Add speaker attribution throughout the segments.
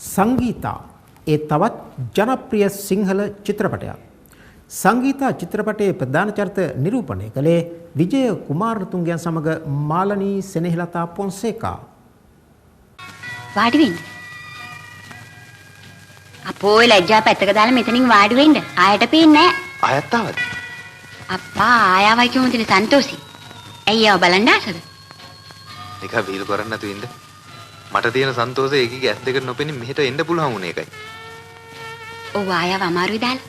Speaker 1: සංගීතා ඒ තවත් ජනප්‍රිය සිංහල චිත්‍රපටයක්. සංගීතා චිත්‍රපටයේ ප්‍රධාන චරිත නිරූපණය කළේ විජය කුමාරතුංගයන් සමග මාලනී සෙනෙහලතා පොන්සේකා.
Speaker 2: වාඩි වෙන්න. අපෝ ලැජ්ජා පැත්තක දාලා මෙතනින් වාඩි වෙන්න. ආයට පේන්නේ නැහැ.
Speaker 3: ආයත් ආවද?
Speaker 2: අප්පා ආයවයි කියමුදින සන්තෝෂි. ඇයි ආව බලන්න ආසද?
Speaker 3: එක වීල් කරන්න නැතු ඉන්න. මට තියෙන සන්තෝෂය ඒකේ ඇස් දෙකට නොපෙනී මෙහෙට එන්න පුළුවන් වුණ එකයි.
Speaker 2: ඔව් ආයව අමාරුයි දාලා.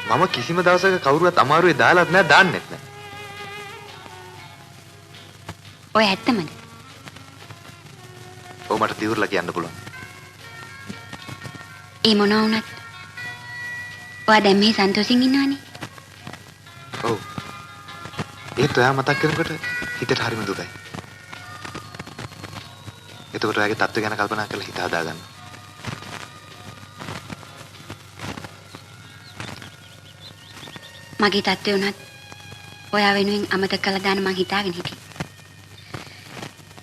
Speaker 3: මම කිසිම දවසක කවුරුවත් අමාරුවේ දාලාත් නැහැ දාන්නෙත් නැහැ.
Speaker 2: ඔය ඇත්තමද?
Speaker 3: ඔව් මට දියුරලා කියන්න පුළුවන්.
Speaker 2: ඒ මොනවා වුණත් ඔයා දැන් මේ සන්තෝෂෙන් ඉන්නවනේ.
Speaker 3: ඔව්. ඒත් ඔයා මතක් කරනකොට හිතට හරිම දුකයි. එතකොට ඔයාගේ තත්ත්වය ගැන කල්පනා කරලා හිත හදාගන්න.
Speaker 2: මගේ තත්ත්වය උනත් ඔයා වෙනුවෙන් අමතක කළා දාන්න මං හිතාගෙන හිටියේ.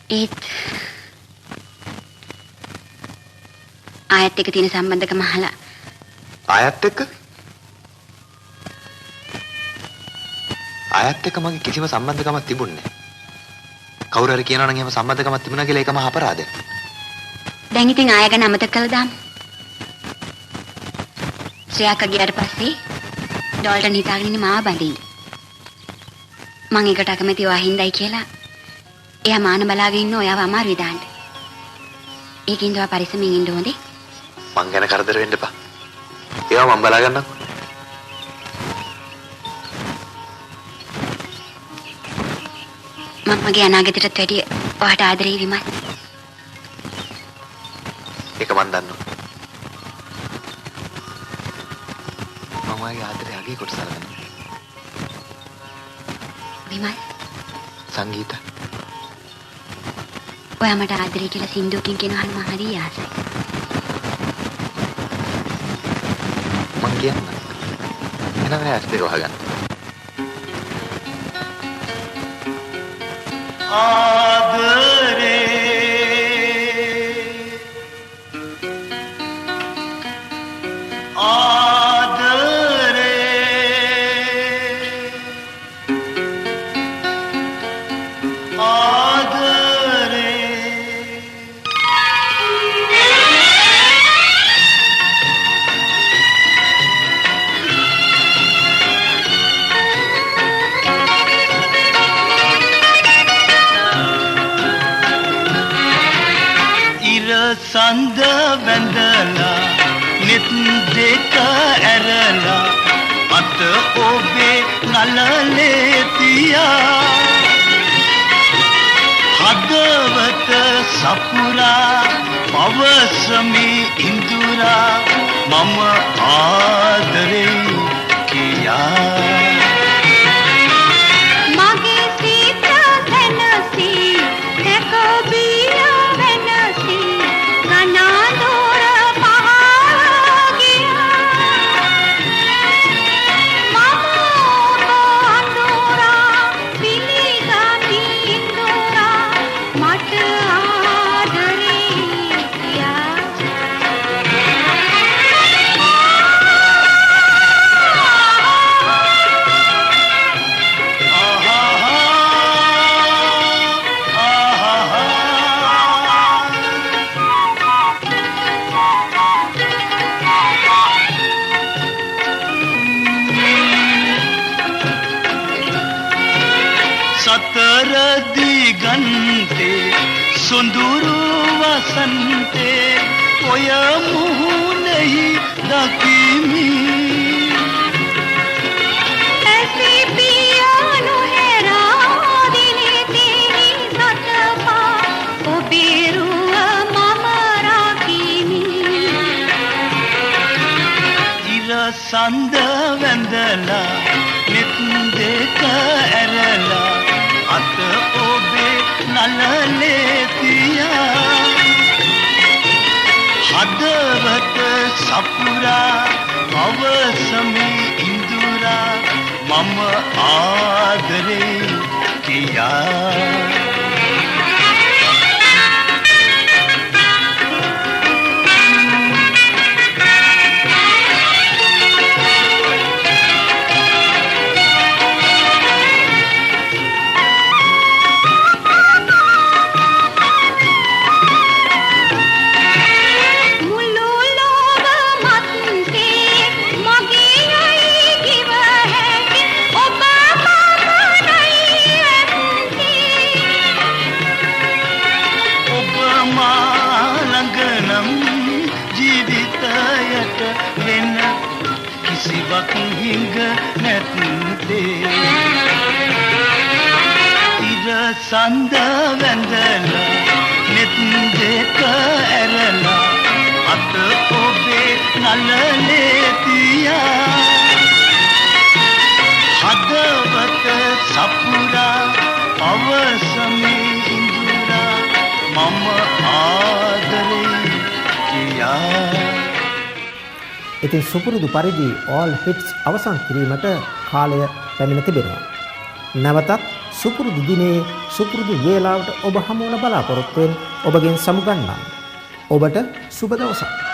Speaker 2: ඒත් ආයත් එක්ක තියෙන සම්බන්ධකම අහලා
Speaker 3: ආයත් එක්ක මගේ කිසිම සම්බන්ධකමක් තිබුණේ නැහැ. කවුරු හරි කියනවා නම් එහෙම සම්බන්ධකමක් තිබුණා කියලා ඒකම අපරාධයක්.
Speaker 2: දැන් ඉතින් ආය ගැන අමතක කළා දාන්න. ශ්‍රේයාක ගියාට පස්සේ ඩෝල්ටන් හිතාගෙන ඉන්නේ මාව බඳින්න. මං ඒකට අකමැති ඔයා හින්දායි කියලා එයා මාන බලාගෙන ඉන්න ඔයාව අමාරුයි දාන්න. ඒකින්ද ඔයා පරිස්සමින් ඉන්න ඕනේ.
Speaker 3: මං ගැන කරදර වෙන්න එපා. ඒවා මං බලා ගන්නම්කෝ.
Speaker 2: මගේ අනාගතයටත් වැඩිය ඔයාට ආදරේ විමල්.
Speaker 3: ඒක මන් දන්නවා. මම ඔයාගේ ආදරේ අගේ කොට සලකනවා.
Speaker 2: විමල්.
Speaker 3: සංගීත.
Speaker 2: ඔයා මට ආදරේ කියලා සින්දුවකින් කියනහම මම හරි ආසයි.
Speaker 3: මං කියන්න. එනවා ඇස් දෙක වහගන්න.
Speaker 4: आदरे आदरे आदरे සඳ වැඳලා නිත් දෙක ඇරලා අත ඔබේ නලලේ තියා හදවත සපුරා පවසමි ඉඳුරා මම ආදරේ කියා සතර දිගන්තේ සොඳුරු වසන්තේ ඔය මුහුණෙහි දකිමි ඇසි පියානු හෙරා දිනෙති සතපා ඔබේ රුව මම රකිමි ඉර සඳ වැඳලා මෙත් දෙක ඇරලා අත ඔබේ නලලේ තියා හදවත සපුරා පවසමි ඉඳුරා මම ආදරේ කියා මගනම් ජීවිතයට වෙන කිසිවක් හිඟ නැත්තේ ඉර සඳ වැඳලා නෙත් දෙක ඇරලා අත ඔබේ නළලේ තියා හදවත සපුරා අවසමේ ඉඳුරා මම ආදරේ කියා.
Speaker 1: ඉතින් සුපුරුදු පරිදි all hits අවසන් කිරීමට කාලය පැමිණ තිබෙනවා. නැවතත් සුපුරුදු දිනේ සුපුරුදු වේලාවට ඔබ හමු වන බලාපොරොත්තුවෙන් ඔබගෙන් සමුගන්නම්. ඔබට සුබ දවසක්.